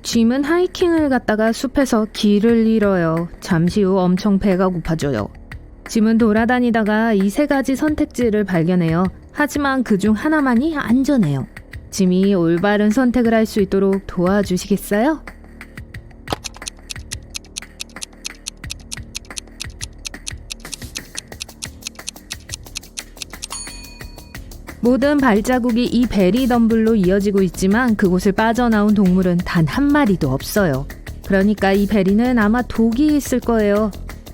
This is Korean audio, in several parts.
짐은 하이킹을 갔다가 숲에서 길을 잃어요. 잠시 후 엄청 배가 고파져요. 짐은 돌아다니다가 이 세 가지 선택지를 발견해요. 하지만 그중 하나만이 안전해요. 짐이 올바른 선택을 할 수 있도록 도와주시겠어요? 모든 발자국이 이 베리 덤블로 이어지고 있지만 그곳을 빠져나온 동물은 단 한 마리도 없어요. 그러니까 이 베리는 아마 독이 있을 거예요.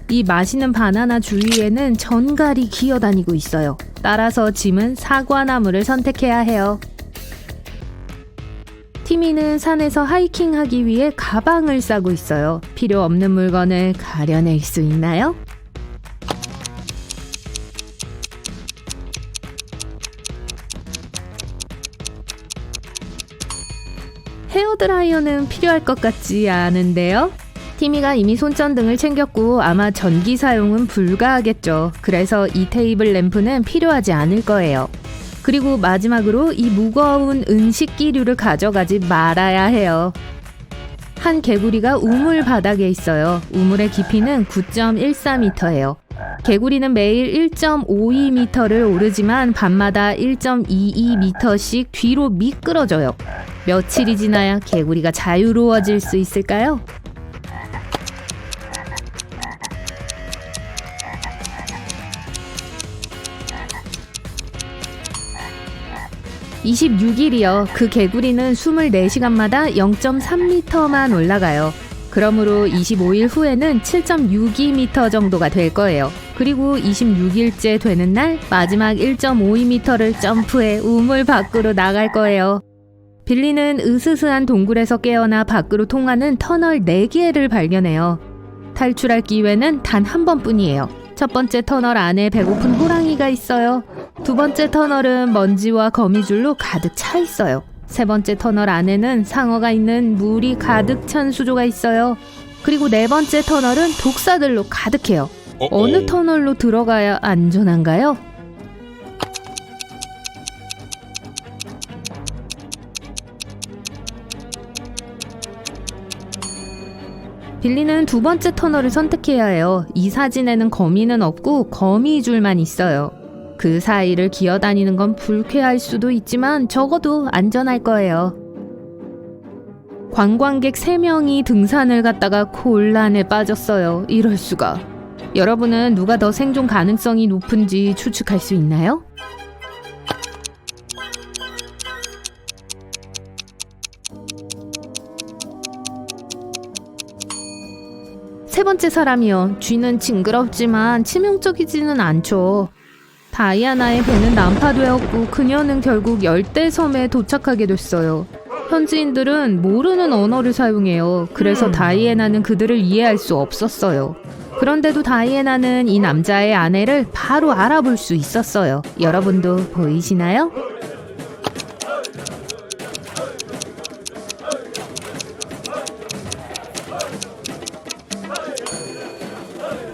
이 맛있는 바나나 주위에는 전갈이 기어다니고 있어요. 따라서 짐은 사과나무를 선택해야 해요. 티미는 산에서 하이킹하기 위해 가방을 싸고 있어요. 필요 없는 물건을 가려낼 수 있나요? 헤어드라이어는 필요할 것 같지 않은데요? 티미가 이미 손전등을 챙겼고 아마 전기 사용은 불가하겠죠. 그래서 이 테이블 램프는 필요하지 않을 거예요. 그리고 마지막으로 이 무거운 은식기류를 가져가지 말아야 해요. 한 개구리가 우물 바닥에 있어요. 우물의 깊이는 9.14m예요. 개구리는 매일 1.52m를 오르지만 밤마다 1.22m씩 뒤로 미끄러져요. 며칠이 지나야 개구리가 자유로워질 수 있을까요? 26일이요. 그 개구리는 24시간마다 0.3m만 올라가요. 그러므로 25일 후에는 7.62m 정도가 될 거예요. 그리고 26일째 되는 날 마지막 1.52m를 점프해 우물 밖으로 나갈 거예요. 빌리는 으스스한 동굴에서 깨어나 밖으로 통하는 터널 4개를 발견해요. 탈출할 기회는 단 한 번뿐이에요. 첫 번째 터널 안에 배고픈 호랑이가 있어요. 두 번째 터널은 먼지와 거미줄로 가득 차 있어요. 세 번째 터널 안에는 상어가 있는 물이 가득 찬 수조가 있어요. 그리고 네 번째 터널은 독사들로 가득해요. 어느 터널로 들어가야 안전한가요? 빌리는 두 번째 터널을 선택해야 해요. 이 사진에는 거미는 없고 거미줄만 있어요. 그 사이를 기어다니는 건 불쾌할 수도 있지만 적어도 안전할 거예요. 관광객 3명이 등산을 갔다가 곤란에 빠졌어요. 이럴 수가. 여러분은 누가 더 생존 가능성이 높은지 추측할 수 있나요? 세 번째 사람이요. 쥐는 징그럽지만 치명적이지는 않죠. 다이아나의 배는 난파되었고 그녀는 결국 열대섬에 도착하게 됐어요. 현지인들은 모르는 언어를 사용해요. 그래서 다이애나는 그들을 이해할 수 없었어요. 그런데도 다이애나는 이 남자의 아내를 바로 알아볼 수 있었어요. 여러분도 보이시나요?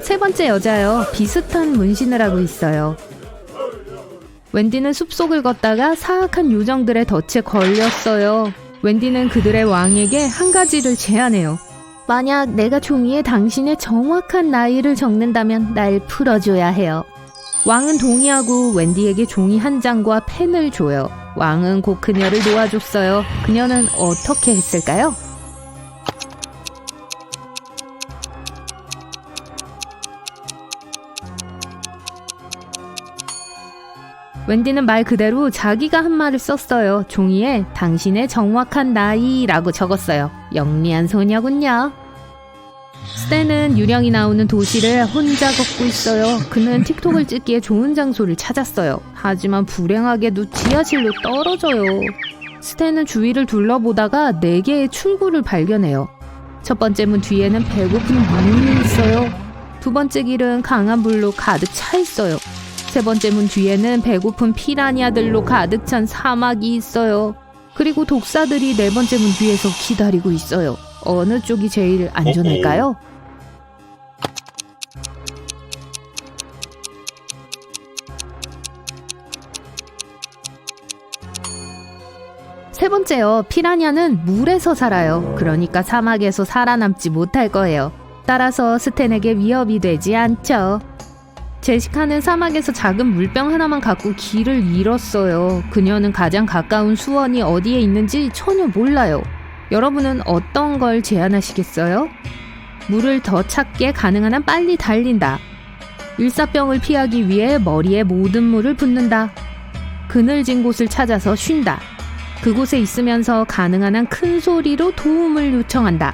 세 번째 여자요. 비슷한 문신을 하고 있어요. 웬디는 숲속을 걷다가 사악한 요정들의 덫에 걸렸어요. 웬디는 그들의 왕에게 한 가지를 제안해요. 만약 내가 종이에 당신의 정확한 나이를 적는다면 날 풀어줘야 해요. 왕은 동의하고 웬디에게 종이 한 장과 펜을 줘요. 왕은 곧 그녀를 놓아줬어요. 그녀는 어떻게 했을까요? 웬디는 말 그대로 자기가 한 말을 썼어요. 종이에 당신의 정확한 나이라고 적었어요. 영리한 소녀군요. 스탠은 유령이 나오는 도시를 혼자 걷고 있어요. 그는 틱톡을 찍기에 좋은 장소를 찾았어요. 하지만 불행하게도 지하실로 떨어져요. 스탠은 주위를 둘러보다가 4개의 출구를 발견해요. 첫 번째 문 뒤에는 배고픈 문이 있어요. 두 번째 길은 강한 불로 가득 차 있어요. 세 번째 문 뒤에는 배고픈 피라냐들로 가득 찬 사막이 있어요. 그리고 독사들이 네 번째 문 뒤에서 기다리고 있어요. 어느 쪽이 제일 안전할까요? 세 번째 번째요. 피라냐는 물에서 살아요. 그러니까 사막에서 살아남지 못할 거예요. 따라서 스탠에게 위협이 되지 않죠. 제시카는 사막에서 작은 물병 하나만 갖고 길을 잃었어요. 그녀는 가장 가까운 수원이 어디에 있는지 전혀 몰라요. 여러분은 어떤 걸 제안하시겠어요? 물을 더 찾게 가능한 한 빨리 달린다. 일사병을 피하기 위해 머리에 모든 물을 붓는다. 그늘진 곳을 찾아서 쉰다. 그곳에 있으면서 가능한 한 큰 소리로 도움을 요청한다.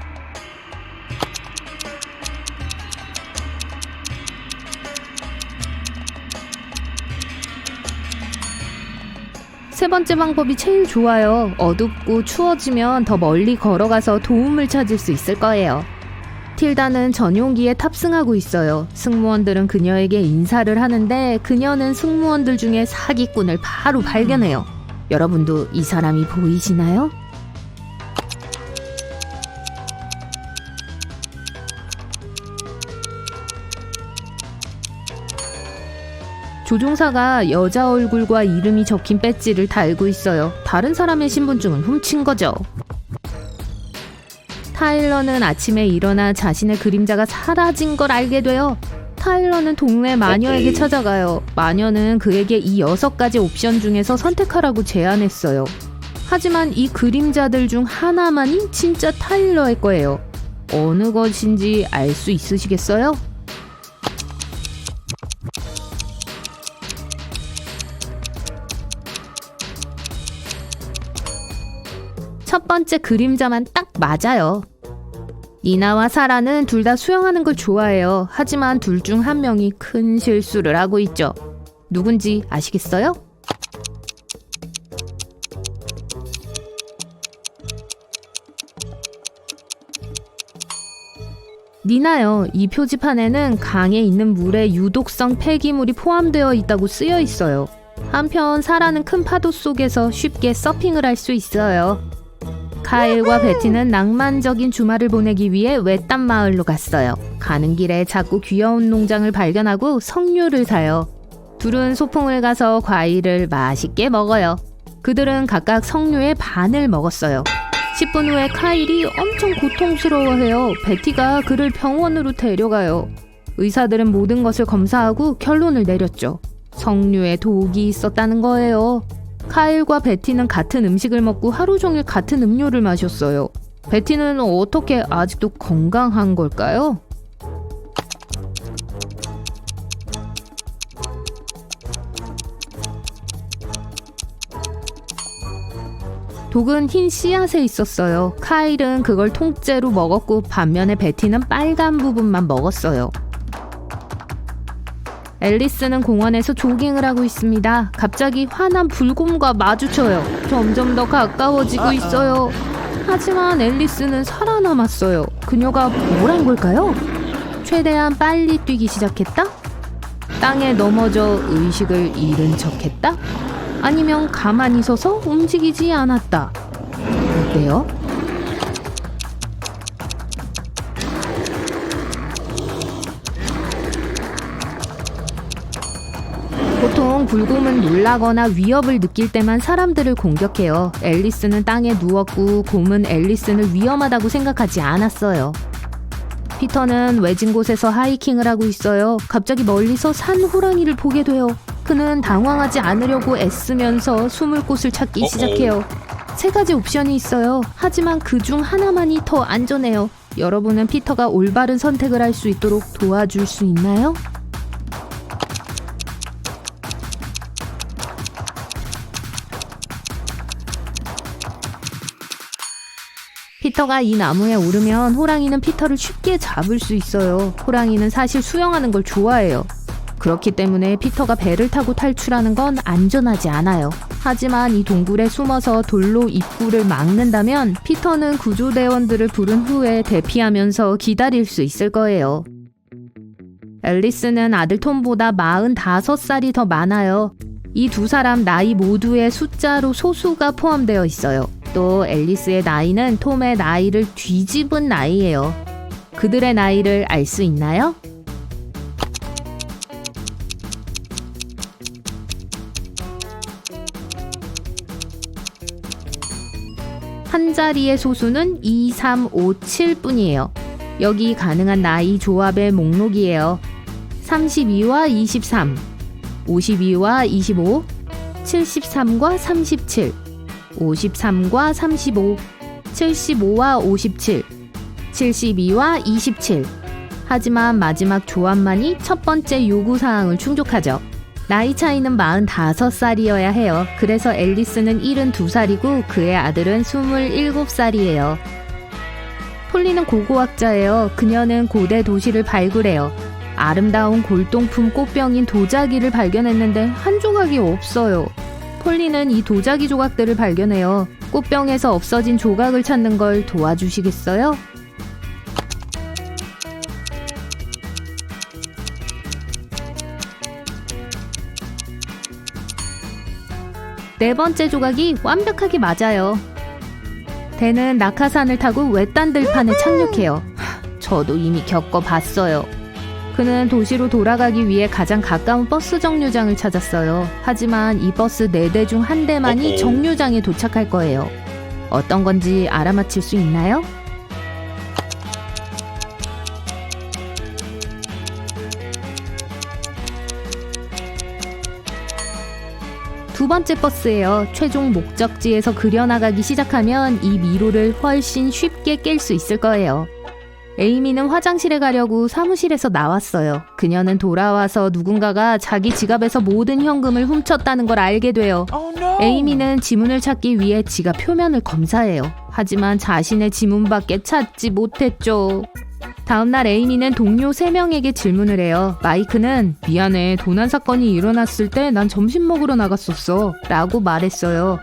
세 번째 방법이 제일 좋아요. 어둡고 추워지면 더 멀리 걸어가서 도움을 찾을 수 있을 거예요. 틸다는 전용기에 탑승하고 있어요. 승무원들은 그녀에게 인사를 하는데 그녀는 승무원들 중에 사기꾼을 바로 발견해요. 여러분도 이 사람이 보이시나요? 조종사가 여자 얼굴과 이름이 적힌 배지를 달고 있어요. 다른 사람의 신분증을 훔친 거죠. 타일러는 아침에 일어나 자신의 그림자가 사라진 걸 알게 돼요. 타일러는 동네 마녀에게 찾아가요. 마녀는 그에게 이 6가지 옵션 중에서 선택하라고 제안했어요. 하지만 이 그림자들 중 하나만이 진짜 타일러일 거예요. 어느 것인지 알 수 있으시겠어요? 첫 번째 그림자만 딱 맞아요. 니나와 사라는 둘 다 수영하는 걸 좋아해요. 하지만 둘 중 한 명이 큰 실수를 하고 있죠. 누군지 아시겠어요? 니나요. 이 표지판에는 강에 있는 물에 유독성 폐기물이 포함되어 있다고 쓰여 있어요. 한편 사라는 큰 파도 속에서 쉽게 서핑을 할 수 있어요. 카일과 베티는 낭만적인 주말을 보내기 위해 외딴 마을로 갔어요. 가는 길에 작고 귀여운 농장을 발견하고 석류를 사요. 둘은 소풍을 가서 과일을 맛있게 먹어요. 그들은 각각 석류의 반을 먹었어요. 10분 후에 카일이 엄청 고통스러워해요. 베티가 그를 병원으로 데려가요. 의사들은 모든 것을 검사하고 결론을 내렸죠. 석류에 독이 있었다는 거예요. 카일과 베티는 같은 음식을 먹고 하루 종일 같은 음료를 마셨어요. 베티는 어떻게 아직도 건강한 걸까요? 독은 흰 씨앗에 있었어요. 카일은 그걸 통째로 먹었고 반면에 베티는 빨간 부분만 먹었어요. 앨리스는 공원에서 조깅을 하고 있습니다. 갑자기 환한 불곰과 마주쳐요. 점점 더 가까워지고 있어요. 하지만 앨리스는 살아남았어요. 그녀가 뭘 한 걸까요? 최대한 빨리 뛰기 시작했다? 땅에 넘어져 의식을 잃은 척했다? 아니면 가만히 서서 움직이지 않았다? 어때요? 보통 불곰은 놀라거나 위협을 느낄 때만 사람들을 공격해요. 앨리스는 땅에 누웠고 곰은 앨리스를 위험하다고 생각하지 않았어요. 피터는 외진 곳에서 하이킹을 하고 있어요. 갑자기 멀리서 산 호랑이를 보게 돼요. 그는 당황하지 않으려고 애쓰면서 숨을 곳을 찾기 시작해요. 3가지 옵션이 있어요. 하지만 그 중 하나만이 더 안전해요. 여러분은 피터가 올바른 선택을 할 수 있도록 도와줄 수 있나요? 피터가 이 나무에 오르면 호랑이는 피터를 쉽게 잡을 수 있어요. 호랑이는 사실 수영하는 걸 좋아해요. 그렇기 때문에 피터가 배를 타고 탈출하는 건 안전하지 않아요. 하지만 이 동굴에 숨어서 돌로 입구를 막는다면 피터는 구조대원들을 부른 후에 대피하면서 기다릴 수 있을 거예요. 앨리스는 아들 톰보다 45살이 더 많아요. 이 두 사람 나이 모두의 숫자로 소수가 포함되어 있어요. 또 앨리스의 나이는 톰의 나이를 뒤집은 나이예요. 그들의 나이를 알 수 있나요? 한 자리의 소수는 2, 3, 5, 7뿐이에요. 여기 가능한 나이 조합의 목록이에요. 32와 23, 52와 25, 73과 37, 53과 35, 75와 57, 72와 27. 하지만 마지막 조합만이 첫 번째 요구사항을 충족하죠. 나이 차이는 45살이어야 해요. 그래서 앨리스는 72살이고 그의 아들은 27살이에요. 폴리는 고고학자예요. 그녀는 고대 도시를 발굴해요. 아름다운 골동품 꽃병인 도자기를 발견했는데 한 조각이 없어요. 폴리는 이 도자기 조각들을 발견해요. 꽃병에서 없어진 조각을 찾는 걸 도와주시겠어요? 네 번째 조각이 완벽하게 맞아요. 대는 낙하산을 타고 외딴 들판에 착륙해요. 저도 이미 겪어봤어요. 그는 도시로 돌아가기 위해 가장 가까운 버스 정류장을 찾았어요. 하지만 이 버스 4대 중 한 대만이 정류장에 도착할 거예요. 어떤 건지 알아맞힐 수 있나요? 두 번째 버스예요. 최종 목적지에서 그려나가기 시작하면 이 미로를 훨씬 쉽게 깰 수 있을 거예요. 에이미는 화장실에 가려고 사무실에서 나왔어요. 그녀는 돌아와서 누군가가 자기 지갑에서 모든 현금을 훔쳤다는 걸 알게 돼요. 에이미는 지문을 찾기 위해 지갑 표면을 검사해요. 하지만 자신의 지문밖에 찾지 못했죠. 다음날 에이미는 동료 3명에게 질문을 해요. 마이크는 미안해, 도난 사건이 일어났을 때 난 점심 먹으러 나갔었어 라고 말했어요.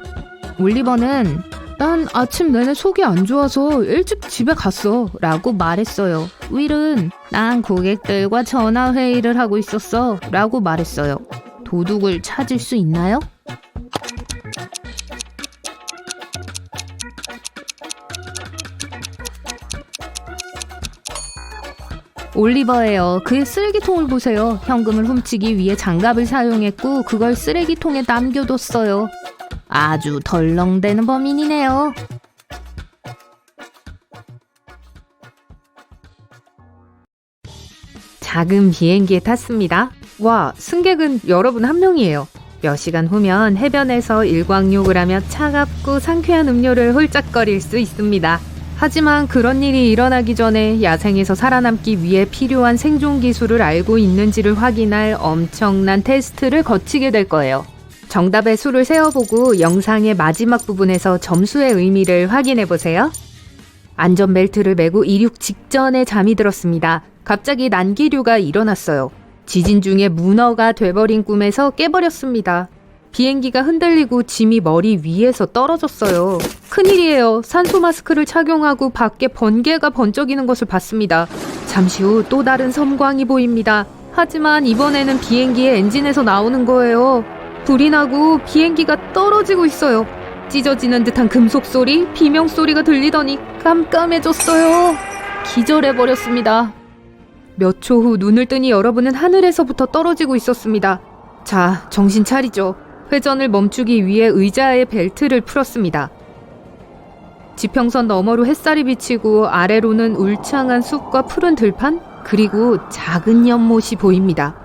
올리버는 난 아침 내내 속이 안 좋아서 일찍 집에 갔어 라고 말했어요. 윌은 난 고객들과 전화회의를 하고 있었어 라고 말했어요. 도둑을 찾을 수 있나요? 올리버예요. 그의 쓰레기통을 보세요. 현금을 훔치기 위해 장갑을 사용했고 그걸 쓰레기통에 남겨뒀어요. 아주 덜렁대는 범인이네요. 작은 비행기에 탔습니다. 와, 승객은 여러분 한 명이에요. 몇 시간 후면 해변에서 일광욕을 하며 차갑고 상쾌한 음료를 홀짝거릴 수 있습니다. 하지만 그런 일이 일어나기 전에 야생에서 살아남기 위해 필요한 생존 기술을 알고 있는지를 확인할 엄청난 테스트를 거치게 될 거예요. 정답의 수를 세어보고 영상의 마지막 부분에서 점수의 의미를 확인해보세요. 안전벨트를 매고 이륙 직전에 잠이 들었습니다. 갑자기 난기류가 일어났어요. 지진 중에 문어가 돼버린 꿈에서 깨버렸습니다. 비행기가 흔들리고 짐이 머리 위에서 떨어졌어요. 큰일이에요. 산소 마스크를 착용하고 밖에 번개가 번쩍이는 것을 봤습니다. 잠시 후 또 다른 섬광이 보입니다. 하지만 이번에는 비행기의 엔진에서 나오는 거예요. 불이 나고 비행기가 떨어지고 있어요. 찢어지는 듯한 금속 소리, 비명 소리가 들리더니 깜깜해졌어요. 기절해버렸습니다. 몇 초 후 눈을 뜨니 여러분은 하늘에서부터 떨어지고 있었습니다. 자, 정신 차리죠. 회전을 멈추기 위해 의자에 벨트를 풀었습니다. 지평선 너머로 햇살이 비치고 아래로는 울창한 숲과 푸른 들판, 그리고 작은 연못이 보입니다.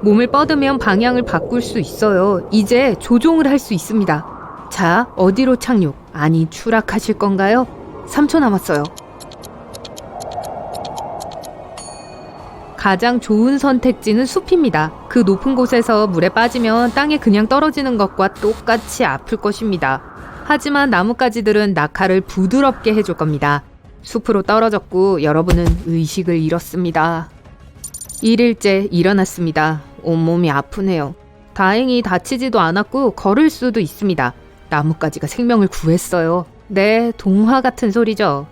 몸을 뻗으면 방향을 바꿀 수 있어요. 이제 조종을 할 수 있습니다. 자, 어디로 착륙? 아니, 추락하실 건가요? 3초 남았어요. 가장 좋은 선택지는 숲입니다. 그 높은 곳에서 물에 빠지면 땅에 그냥 떨어지는 것과 똑같이 아플 것입니다. 하지만 나뭇가지들은 낙하를 부드럽게 해줄 겁니다. 숲으로 떨어졌고 여러분은 의식을 잃었습니다. 1일째 일어났습니다. 온몸이 아프네요. 다행히 다치지도 않았고 걸을 수도 있습니다. 나뭇가지가 생명을 구했어요. 네, 동화 같은 소리죠.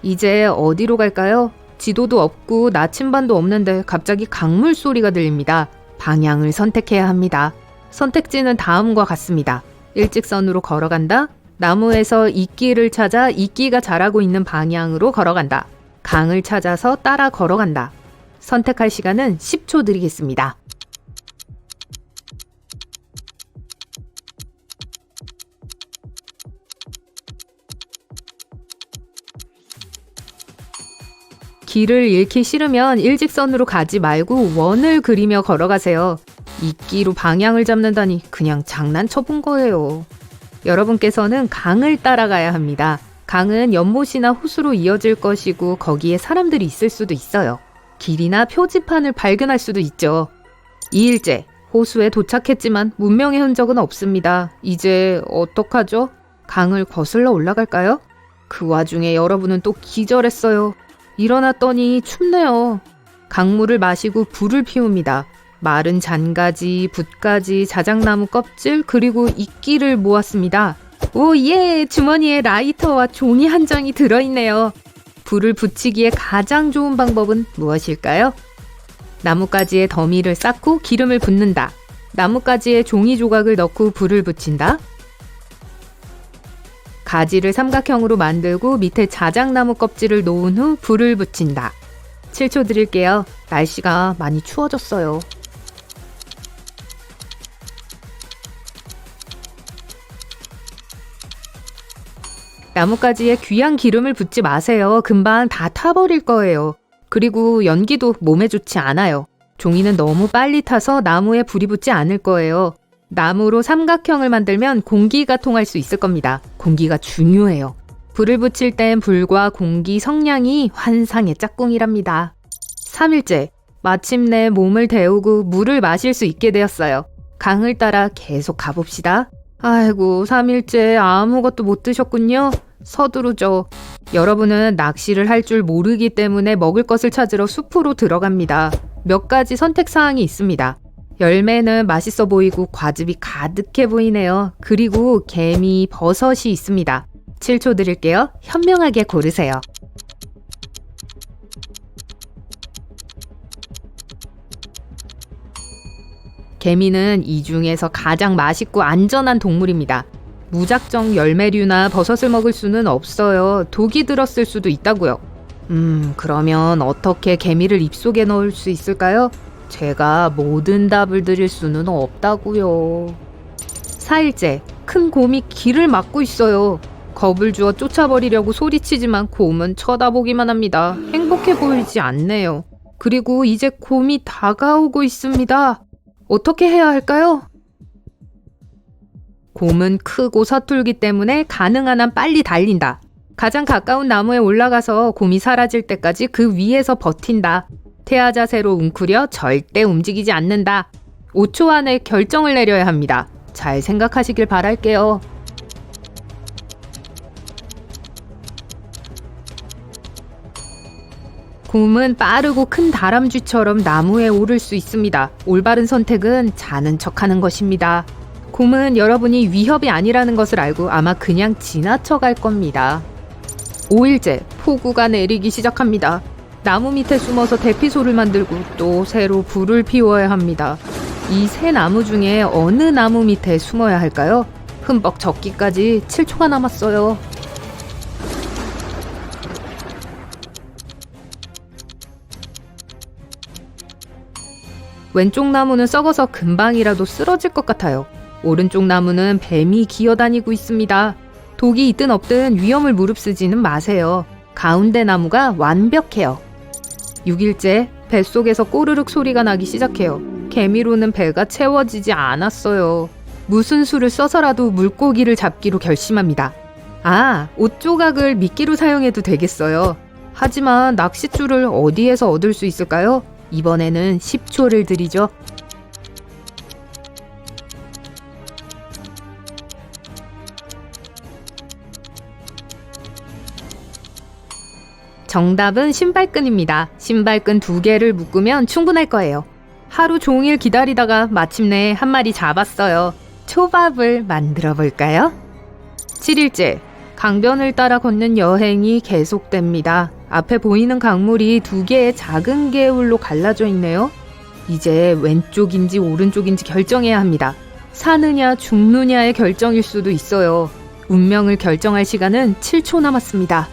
이제 어디로 갈까요? 지도도 없고 나침반도 없는데 갑자기 강물 소리가 들립니다. 방향을 선택해야 합니다. 선택지는 다음과 같습니다. 일직선으로 걸어간다. 나무에서 이끼를 찾아 이끼가 자라고 있는 방향으로 걸어간다. 강을 찾아서 따라 걸어간다. 선택할 시간은 10초 드리겠습니다. 길을 잃기 싫으면 일직선으로 가지 말고 원을 그리며 걸어가세요. 이끼로 방향을 잡는다니 그냥 장난쳐본 거예요. 여러분께서는 강을 따라가야 합니다. 강은 연못이나 호수로 이어질 것이고 거기에 사람들이 있을 수도 있어요. 길이나 표지판을 발견할 수도 있죠. 2일째, 호수에 도착했지만 문명의 흔적은 없습니다. 이제 어떡하죠? 강을 거슬러 올라갈까요? 그 와중에 여러분은 또 기절했어요. 일어났더니 춥네요. 강물을 마시고 불을 피웁니다. 마른 잔가지, 붓가지, 자작나무 껍질, 그리고 이끼를 모았습니다. 오, 예! 주머니에 라이터와 종이 한 장이 들어있네요. 불을 붙이기에 가장 좋은 방법은 무엇일까요? 나뭇가지에 더미를 쌓고 기름을 붓는다. 나뭇가지에 종이 조각을 넣고 불을 붙인다. 가지를 삼각형으로 만들고 밑에 자작나무 껍질을 놓은 후 불을 붙인다. 7초 드릴게요. 날씨가 많이 추워졌어요. 나뭇가지에 귀한 기름을 붓지 마세요. 금방 다 타버릴 거예요. 그리고 연기도 몸에 좋지 않아요. 종이는 너무 빨리 타서 나무에 불이 붙지 않을 거예요. 나무로 삼각형을 만들면 공기가 통할 수 있을 겁니다. 공기가 중요해요. 불을 붙일 땐 불과 공기 성량이 환상의 짝꿍이랍니다. 3일째, 마침내 몸을 데우고 물을 마실 수 있게 되었어요. 강을 따라 계속 가봅시다. 아이고, 3일째 아무것도 못 드셨군요. 서두르죠. 여러분은 낚시를 할 줄 모르기 때문에 먹을 것을 찾으러 숲으로 들어갑니다. 몇 가지 선택사항이 있습니다. 열매는 맛있어 보이고 과즙이 가득해 보이네요. 그리고 개미, 버섯이 있습니다. 7초 드릴게요. 현명하게 고르세요. 개미는 이 중에서 가장 맛있고 안전한 동물입니다. 무작정 열매류나 버섯을 먹을 수는 없어요. 독이 들었을 수도 있다고요. 그러면 어떻게 개미를 입속에 넣을 수 있을까요? 제가 모든 답을 드릴 수는 없다고요. 4일째, 큰 곰이 길을 막고 있어요. 겁을 주어 쫓아버리려고 소리치지만 곰은 쳐다보기만 합니다. 행복해 보이지 않네요. 그리고 이제 곰이 다가오고 있습니다. 어떻게 해야 할까요? 곰은 크고 서툴기 때문에 가능한 한 빨리 달린다. 가장 가까운 나무에 올라가서 곰이 사라질 때까지 그 위에서 버틴다. 태아 자세로 웅크려 절대 움직이지 않는다. 5초 안에 결정을 내려야 합니다. 잘 생각하시길 바랄게요. 곰은 빠르고 큰 다람쥐처럼 나무에 오를 수 있습니다. 올바른 선택은 자는 척하는 것입니다. 곰은 여러분이 위협이 아니라는 것을 알고 아마 그냥 지나쳐갈 겁니다. 5일째, 폭우가 내리기 시작합니다. 나무 밑에 숨어서 대피소를 만들고 또 새로 불을 피워야 합니다. 이 세 나무 중에 어느 나무 밑에 숨어야 할까요? 흠뻑 젖기까지 7초가 남았어요. 왼쪽 나무는 썩어서 금방이라도 쓰러질 것 같아요. 오른쪽 나무는 뱀이 기어다니고 있습니다. 독이 있든 없든 위험을 무릅쓰지는 마세요. 가운데 나무가 완벽해요. 6일째, 뱃속에서 꼬르륵 소리가 나기 시작해요. 개미로는 배가 채워지지 않았어요. 무슨 수를 써서라도 물고기를 잡기로 결심합니다. 옷 조각을 미끼로 사용해도 되겠어요. 하지만 낚싯줄을 어디에서 얻을 수 있을까요? 이번에는 10초를 드리죠. 정답은 신발끈입니다. 신발끈 2개를 묶으면 충분할 거예요. 하루 종일 기다리다가 마침내 한 마리 잡았어요. 초밥을 만들어 볼까요? 7일째, 강변을 따라 걷는 여행이 계속됩니다. 앞에 보이는 강물이 2개의 작은 개울로 갈라져 있네요. 이제 왼쪽인지 오른쪽인지 결정해야 합니다. 사느냐 죽느냐의 결정일 수도 있어요. 운명을 결정할 시간은 7초 남았습니다.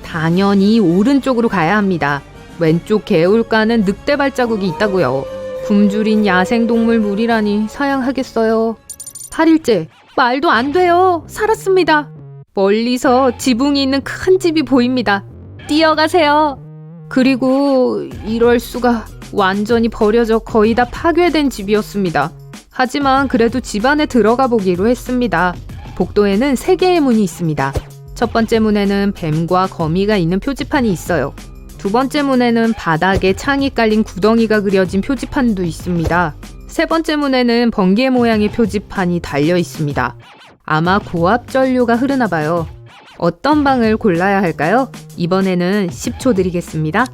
당연히 오른쪽으로 가야 합니다. 왼쪽 개울가는 늑대 발자국이 있다고요. 굶주린 야생동물 물이라니 사양하겠어요. 8일째. 말도 안 돼요. 살았습니다. 멀리서 지붕이 있는 큰 집이 보입니다. 뛰어가세요. 그리고 이럴 수가, 완전히 버려져 거의 다 파괴된 집이었습니다. 하지만 그래도 집 안에 들어가 보기로 했습니다. 복도에는 3개의 문이 있습니다. 첫 번째 문에는 뱀과 거미가 있는 표지판이 있어요. 두 번째 문에는 바닥에 창이 깔린 구덩이가 그려진 표지판도 있습니다. 세 번째 문에는 번개 모양의 표지판이 달려 있습니다. 아마 고압 전류가 흐르나 봐요. 어떤 방을 골라야 할까요? 이번에는 10초 드리겠습니다.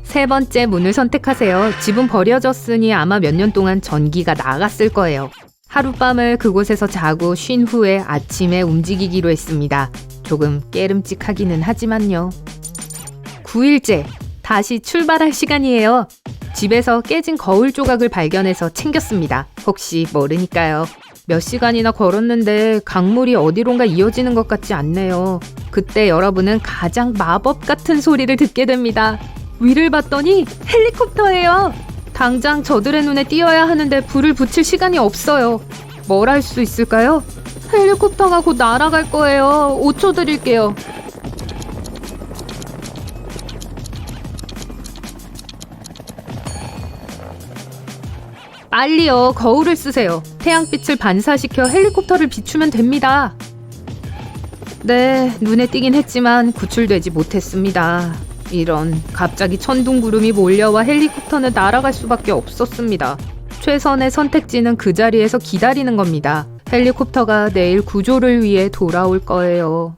세 번째 문을 선택하세요. 집은 버려졌으니 아마 몇 년 동안 전기가 나갔을 거예요. 하룻밤을 그곳에서 자고 쉰 후에 아침에 움직이기로 했습니다. 조금 깨름직하기는 하지만요. 9일째, 다시 출발할 시간이에요. 집에서 깨진 거울 조각을 발견해서 챙겼습니다. 혹시 모르니까요. 몇 시간이나 걸었는데 강물이 어디론가 이어지는 것 같지 않네요. 그때 여러분은 가장 마법 같은 소리를 듣게 됩니다. 위를 봤더니 헬리콥터예요. 당장 저들의 눈에 띄어야 하는데 불을 붙일 시간이 없어요. 뭘 할 수 있을까요? 헬리콥터가 곧 날아갈 거예요. 5초 드릴게요. 빨리요. 거울을 쓰세요. 태양빛을 반사시켜 헬리콥터를 비추면 됩니다. 네, 눈에 띄긴 했지만 구출되지 못했습니다. 이런, 갑자기 천둥구름이 몰려와 헬리콥터는 날아갈 수밖에 없었습니다. 최선의 선택지는 그 자리에서 기다리는 겁니다. 헬리콥터가 내일 구조를 위해 돌아올 거예요.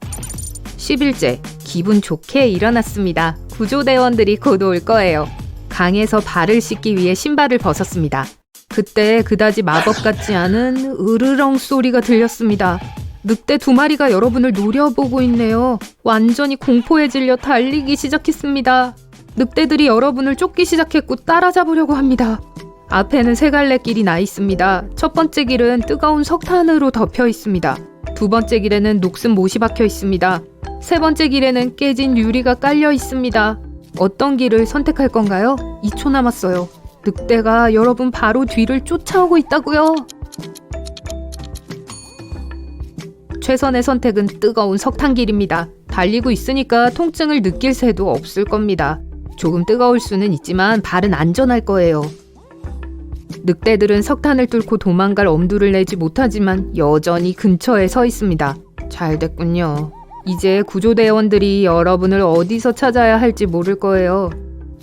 10일째, 기분 좋게 일어났습니다. 구조대원들이 곧 올 거예요. 강에서 발을 씻기 위해 신발을 벗었습니다. 그때 그다지 마법 같지 않은 으르렁 소리가 들렸습니다. 늑대 2마리가 여러분을 노려보고 있네요. 완전히 공포에 질려 달리기 시작했습니다. 늑대들이 여러분을 쫓기 시작했고 따라잡으려고 합니다. 앞에는 3갈래 길이 나 있습니다. 첫 번째 길은 뜨거운 석탄으로 덮여 있습니다. 두 번째 길에는 녹슨 못이 박혀 있습니다. 세 번째 길에는 깨진 유리가 깔려 있습니다. 어떤 길을 선택할 건가요? 2초 남았어요. 늑대가 여러분 바로 뒤를 쫓아오고 있다고요. 최선의 선택은 뜨거운 석탄길입니다. 달리고 있으니까 통증을 느낄 새도 없을 겁니다. 조금 뜨거울 수는 있지만 발은 안전할 거예요. 늑대들은 석탄을 뚫고 도망갈 엄두를 내지 못하지만 여전히 근처에 서 있습니다. 잘 됐군요. 이제 구조대원들이 여러분을 어디서 찾아야 할지 모를 거예요.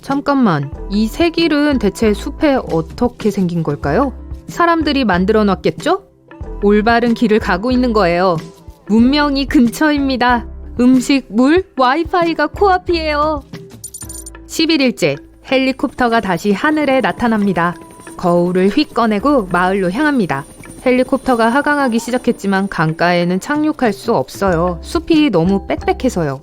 잠깐만, 이 3길은 대체 숲에 어떻게 생긴 걸까요? 사람들이 만들어 놨겠죠? 올바른 길을 가고 있는 거예요. 문명이 근처입니다. 음식, 물, 와이파이가 코앞이에요. 11일째, 헬리콥터가 다시 하늘에 나타납니다. 거울을 휙 꺼내고 마을로 향합니다. 헬리콥터가 하강하기 시작했지만 강가에는 착륙할 수 없어요. 숲이 너무 빽빽해서요.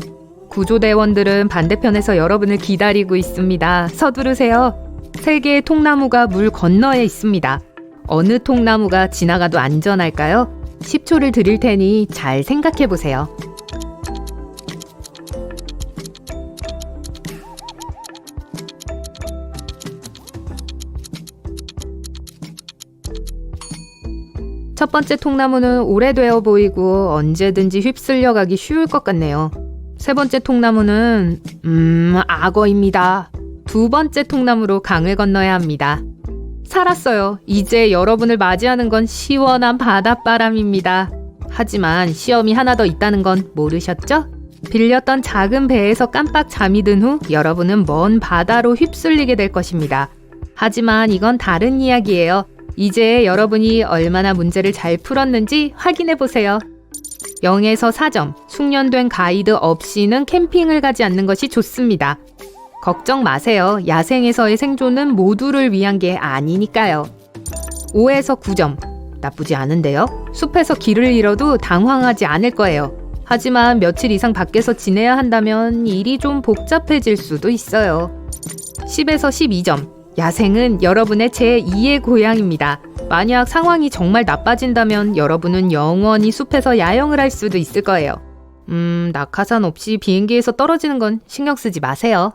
구조대원들은 반대편에서 여러분을 기다리고 있습니다. 서두르세요. 3개의 통나무가 물 건너에 있습니다. 어느 통나무가 지나가도 안전할까요? 10초를 드릴 테니 잘 생각해 보세요. 첫 번째 통나무는 오래되어 보이고 언제든지 휩쓸려 가기 쉬울 것 같네요. 세 번째 통나무는 악어입니다. 두 번째 통나무로 강을 건너야 합니다. 살았어요. 이제 여러분을 맞이하는 건 시원한 바닷바람입니다. 하지만 시험이 하나 더 있다는 건 모르셨죠? 빌렸던 작은 배에서 깜빡 잠이 든 후 여러분은 먼 바다로 휩쓸리게 될 것입니다. 하지만 이건 다른 이야기예요. 이제 여러분이 얼마나 문제를 잘 풀었는지 확인해 보세요. 0에서 4점, 숙련된 가이드 없이는 캠핑을 가지 않는 것이 좋습니다. 걱정 마세요. 야생에서의 생존은 모두를 위한 게 아니니까요. 5에서 9점, 나쁘지 않은데요? 숲에서 길을 잃어도 당황하지 않을 거예요. 하지만 며칠 이상 밖에서 지내야 한다면 일이 좀 복잡해질 수도 있어요. 10에서 12점, 야생은 여러분의 제2의 고향입니다. 만약 상황이 정말 나빠진다면 여러분은 영원히 숲에서 야영을 할 수도 있을 거예요. 낙하산 없이 비행기에서 떨어지는 건 신경 쓰지 마세요.